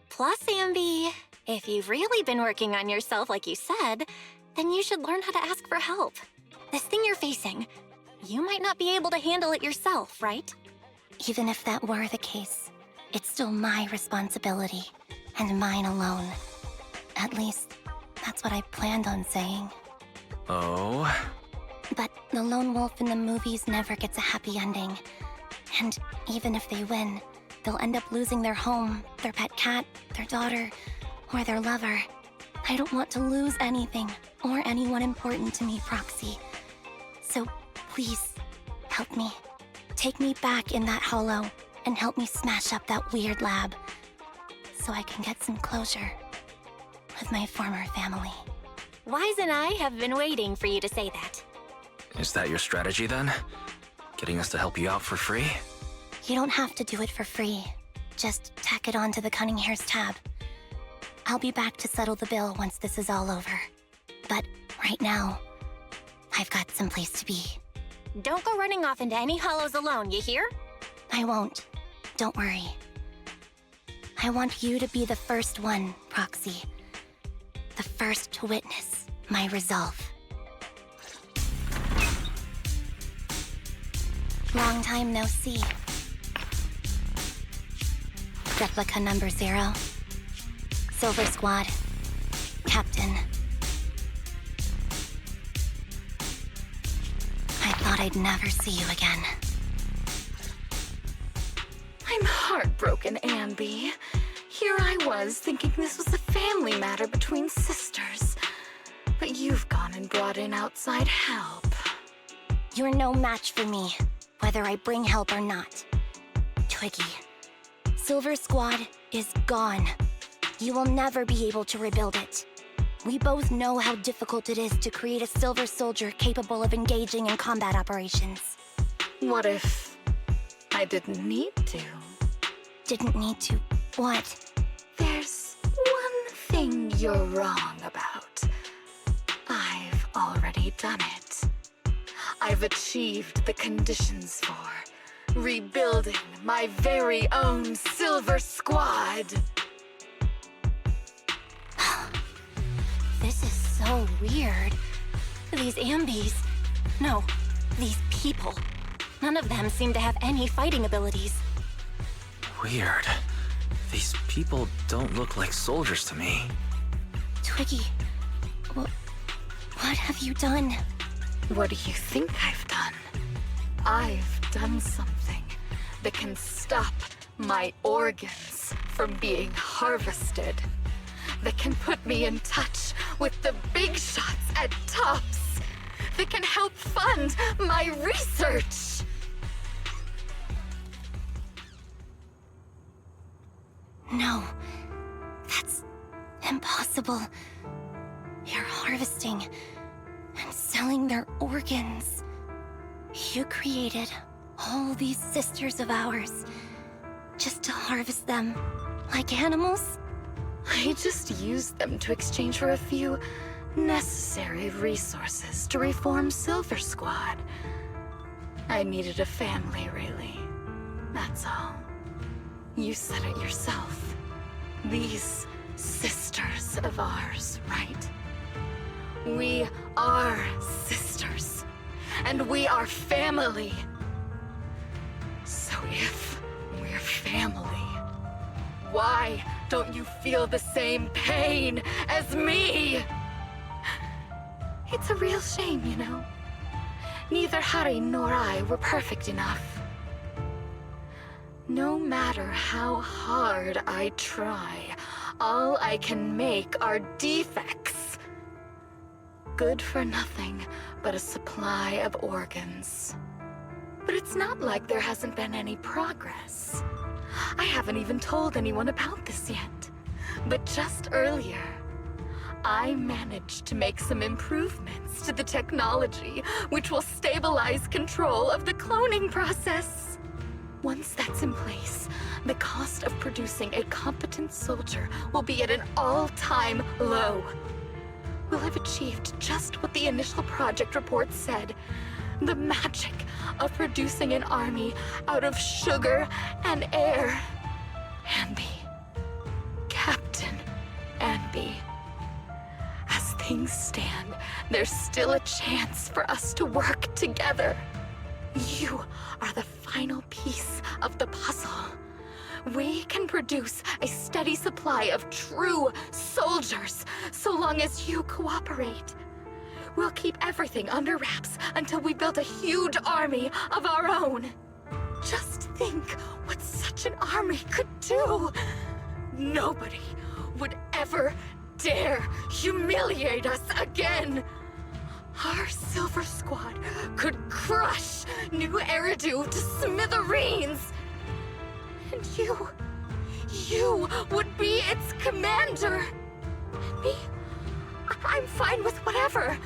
[SPEAKER 8] Plus, Anby, if you've really been working on yourself like you said, then you should learn how to ask for help. This thing you're facing, you might not be able to handle it yourself, right?
[SPEAKER 1] Even if that were the case, it's still my responsibility, and mine alone. At least, that's what I planned on saying.
[SPEAKER 2] Oh?
[SPEAKER 1] But the lone wolf in the movies never gets a happy ending. And even if they win, they'll end up losing their home, their pet cat, their daughter, or their lover. I don't want to lose anything, or anyone important to me, Proxy. So please, help me. Take me back in that hollow, and help me smash up that weird lab, so I can get some closure with my former family.
[SPEAKER 8] Wise and I have been waiting for you to say that.
[SPEAKER 2] Is that your strategy then? Getting us to help you out for free?
[SPEAKER 1] You don't have to do it for free. Just tack it onto the Cunning Hair's tab. I'll be back to settle the bill once this is all over. But right now, I've got someplace to be.
[SPEAKER 8] Don't go running off into any hollows alone, you hear?
[SPEAKER 1] I won't. Don't worry. I want you to be the first one, Proxy. The first to witness my resolve. Long time no see. Replica number 0. Silver Squad. Captain. I thought I'd never see you again.
[SPEAKER 5] I'm heartbroken, Anby. Here I was thinking this was a family matter between sisters. But you've gone and brought in outside help.
[SPEAKER 1] You're no match for me, whether I bring help or not. Twiggy, Silver Squad is gone. You will never be able to rebuild it. We both know how difficult it is to create a silver soldier capable of engaging in combat operations.
[SPEAKER 5] What if I didn't need to?
[SPEAKER 1] Didn't need to. What?
[SPEAKER 5] There's one thing you're wrong about. I've already done it. I've achieved the conditions for rebuilding my very own Silver Squad.
[SPEAKER 1] This is so weird. These Ambys... No, these people. None of them seem to have any fighting abilities.
[SPEAKER 2] Weird. These people don't look like soldiers to me.
[SPEAKER 1] Twiggy, what have you done?
[SPEAKER 5] What do you think I've done? I've done something that can stop my organs from being harvested. That can put me in touch with the big shots at Tops. That can help fund my research.
[SPEAKER 1] No, that's impossible. You're harvesting and selling their organs. You created all these sisters of ours just to harvest them like animals?
[SPEAKER 5] I just used them to exchange for a few necessary resources to reform Silver Squad. I needed a family, really. That's all. You said it yourself. These sisters of ours, right? We are sisters. And we are family. So if we're family, why don't you feel the same pain as me? It's a real shame, you know. Neither Harry nor I were perfect enough. No matter how hard I try, all I can make are defects. Good for nothing but a supply of organs. But it's not like there hasn't been any progress. I haven't even told anyone about this yet. But just earlier, I managed to make some improvements to the technology which will stabilize control of the cloning process. Once that's in place, the cost of producing a competent soldier will be at an all-time low. We'll have achieved just what the initial project report said. The magic of producing an army out of sugar and air. Anby. Captain Anby. As things stand, there's still a chance for us to work together. You are the final piece of the puzzle. We can produce a steady supply of true soldiers so long as you cooperate. We'll keep everything under wraps until we build a huge army of our own. Just think what such an army could do. Nobody would ever dare humiliate us again. Our Silver Squad could crush New Eridu to smithereens. And you would be its commander. And me, I'm fine with whatever.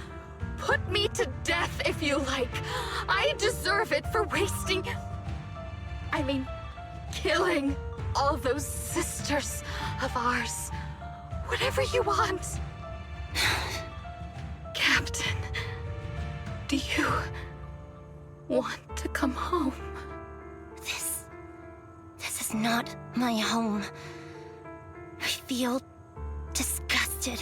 [SPEAKER 5] Put me to death if you like. I deserve it for killing all those sisters of ours. Whatever you want. Captain, do you want to come home?
[SPEAKER 1] This is not my home. I feel disgusted.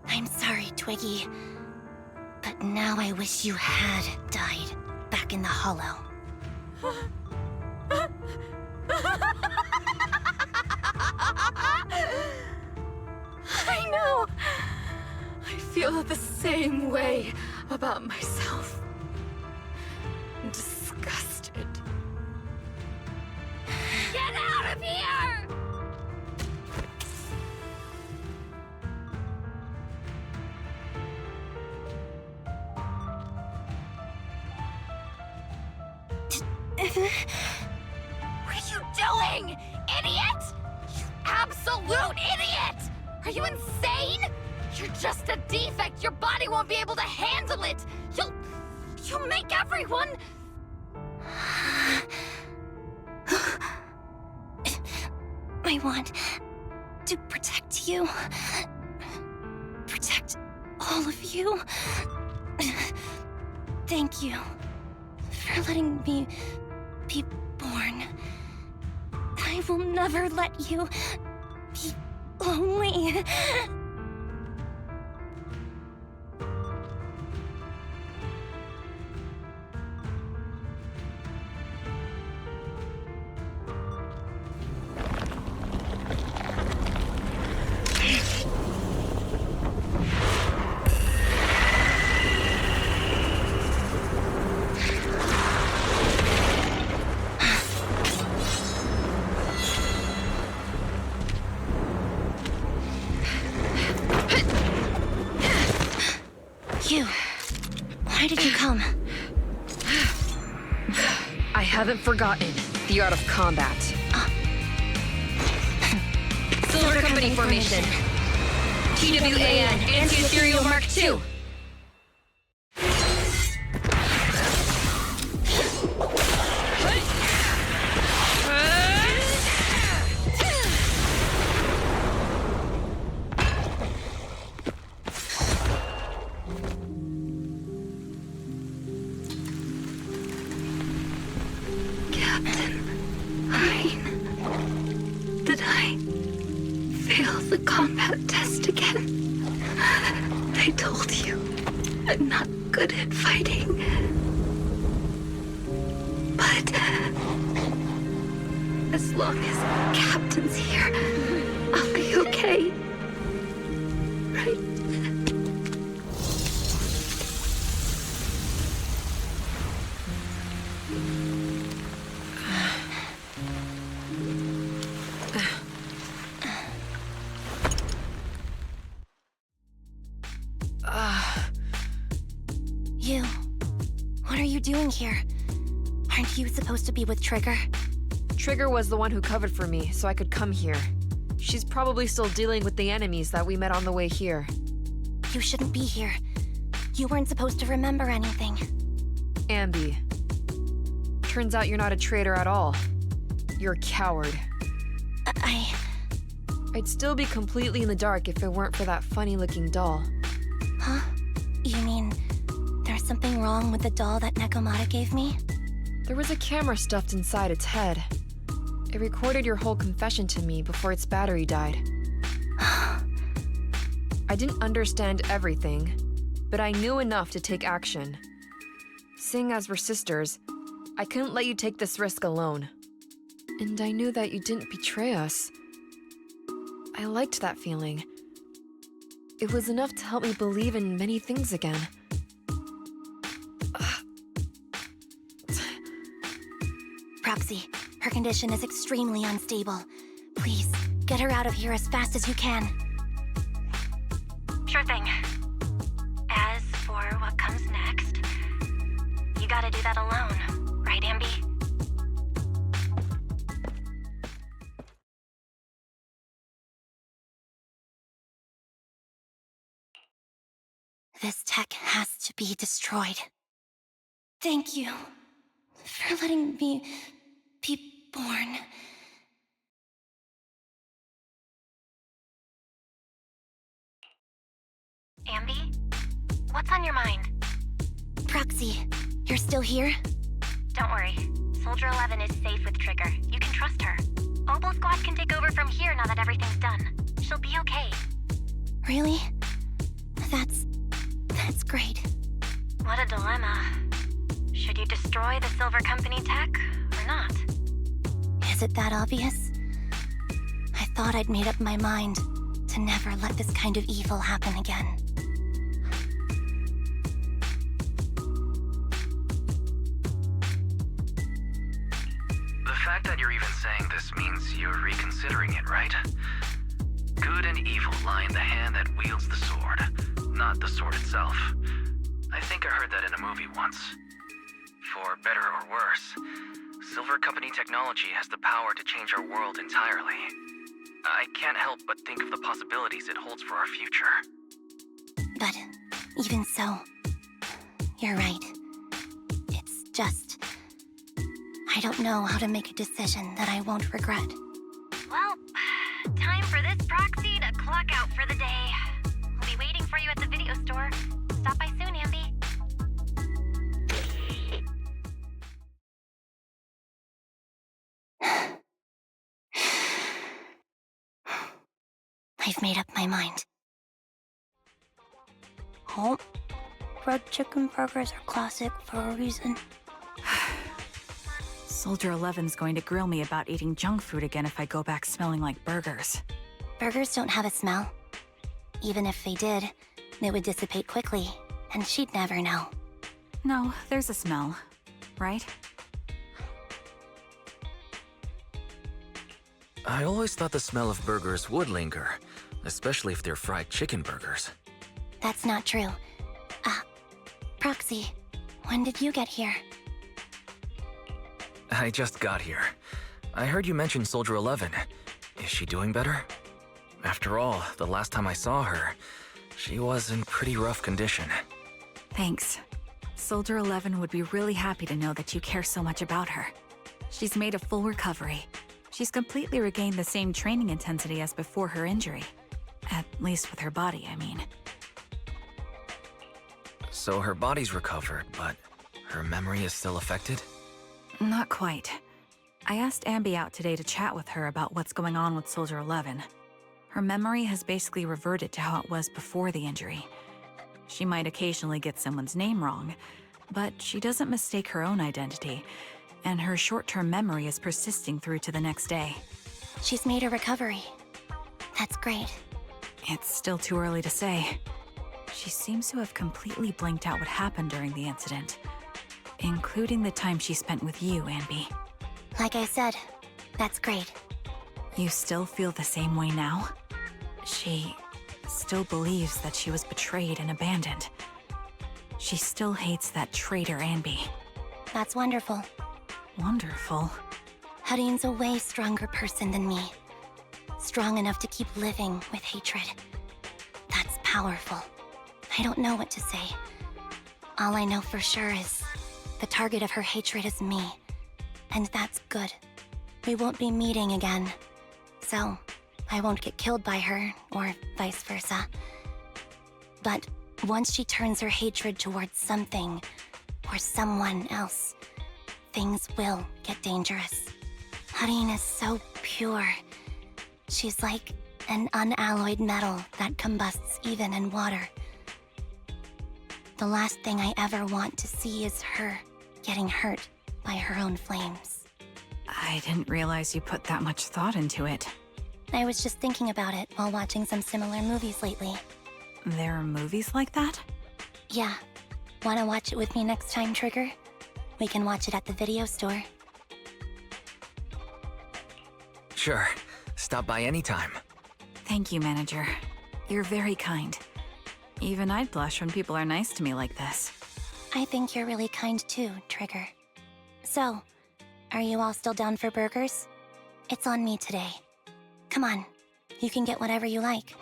[SPEAKER 1] I'm sorry, Twiggy. But now I wish you had died back in the Hollow.
[SPEAKER 5] I know. I feel the same way about myself. Disgusted. Get out of here!
[SPEAKER 8] What are you doing, idiot? You absolute idiot!
[SPEAKER 5] Are you insane? You're just a defect. Your body won't be able to handle it. You'll make everyone...
[SPEAKER 1] I want to protect you. Protect all of you. Thank you for letting me be born. I will never let you be lonely. Why did you come?
[SPEAKER 7] I haven't forgotten the art of combat. Silver Company formation. TWAN, Anti-Ethereal Mark II.
[SPEAKER 5] Did I fail the combat test again? I told you, I'm not good at fighting. But as long as Captain's here, I'll be okay. Right?
[SPEAKER 1] You. What are you doing here? Aren't you supposed to be with Trigger?
[SPEAKER 7] Trigger was the one who covered for me, so I could come here. She's probably still dealing with the enemies that we met on the way here.
[SPEAKER 1] You shouldn't be here. You weren't supposed to remember anything.
[SPEAKER 7] Anby. Turns out you're not a traitor at all. You're a coward. I'd still be completely in the dark if it weren't for that funny-looking doll.
[SPEAKER 1] Huh? You mean there's something wrong with the doll that Nekomata gave me?
[SPEAKER 7] There was a camera stuffed inside its head. It recorded your whole confession to me before its battery died. I didn't understand everything, but I knew enough to take action. Seeing as we're sisters, I couldn't let you take this risk alone. And I knew that you didn't betray us. I liked that feeling. It was enough to help me believe in many things again.
[SPEAKER 1] Proxy, her condition is extremely unstable. Please, get her out of here as fast as you can. Sure thing. As for what comes next, you gotta do that alone, right, Anby? This tech has to be destroyed. Thank you for letting me be born. Anby? What's on your mind? Proxy, you're still here? Don't worry. Soldier 11 is safe with Trigger. You can trust her. Oboe Squad can take over from here now that everything's done. She'll be okay. Really? That's great. What a dilemma. Should you destroy the Silver Company tech, or not? Is it that obvious? I thought I'd made up my mind to never let this kind of evil happen again.
[SPEAKER 2] The fact that you're even saying this means you're reconsidering it, right? Good and evil lie in the hand that wields the sword, not the sword itself. I think I heard that in a movie once. For better or worse, Silver Company technology has the power to change our world entirely. I can't help but think of the possibilities it holds for our future.
[SPEAKER 1] But even so, you're right. It's just... I don't know how to make a decision that I won't regret.
[SPEAKER 8] Well, time for this proxy to clock out for the day. I'll be waiting for you at the video store. Stop by soon, Anby.
[SPEAKER 1] I've made up my mind. Oh, fried chicken burgers are classic for a reason.
[SPEAKER 3] Soldier 11's going to grill me about eating junk food again if I go back smelling like burgers.
[SPEAKER 1] Burgers don't have a smell. Even if they did, they would dissipate quickly, and she'd never know.
[SPEAKER 3] No, there's a smell, right?
[SPEAKER 2] I always thought the smell of burgers would linger, especially if they're fried chicken burgers.
[SPEAKER 1] That's not true. Proxy, when did you get here?
[SPEAKER 2] I just got here. I heard you mention Soldier 11. Is she doing better? After all, the last time I saw her, she was in pretty rough condition.
[SPEAKER 3] Thanks. Soldier 11 would be really happy to know that you care so much about her. She's made a full recovery. She's completely regained the same training intensity as before her injury. At least with her body, I mean.
[SPEAKER 2] So her body's recovered, but her memory is still affected?
[SPEAKER 3] Not quite. I asked Anby out today to chat with her about what's going on with Soldier 11. Her memory has basically reverted to how it was before the injury. She might occasionally get someone's name wrong, but she doesn't mistake her own identity, and her short-term memory is persisting through to the next day.
[SPEAKER 1] She's made a recovery. That's great.
[SPEAKER 3] It's still too early to say. She seems to have completely blanked out what happened during the incident, including the time she spent with you, Anby.
[SPEAKER 1] Like I said, that's great.
[SPEAKER 3] You still feel the same way now? She still believes that she was betrayed and abandoned. She still hates that traitor Anby.
[SPEAKER 1] That's wonderful.
[SPEAKER 3] Wonderful.
[SPEAKER 1] Hudeen's a way stronger person than me. Strong enough to keep living with hatred. That's powerful. I don't know what to say. All I know for sure is the target of her hatred is me. And that's good. We won't be meeting again. So, I won't get killed by her, or vice versa. But once she turns her hatred towards something, or someone else, things will get dangerous. Hudeen is so pure. She's like an unalloyed metal that combusts even in water. The last thing I ever want to see is her getting hurt by her own flames.
[SPEAKER 3] I didn't realize you put that much thought into it.
[SPEAKER 1] I was just thinking about it while watching some similar movies lately.
[SPEAKER 3] There are movies like that?
[SPEAKER 1] Yeah. Wanna watch it with me next time, Trigger? We can watch it at the video store.
[SPEAKER 2] Sure. Stop by anytime.
[SPEAKER 3] Thank you, Manager. You're very kind. Even I'd blush when people are nice to me like this.
[SPEAKER 1] I think you're really kind too, Trigger. So, are you all still down for burgers? It's on me today. Come on, you can get whatever you like.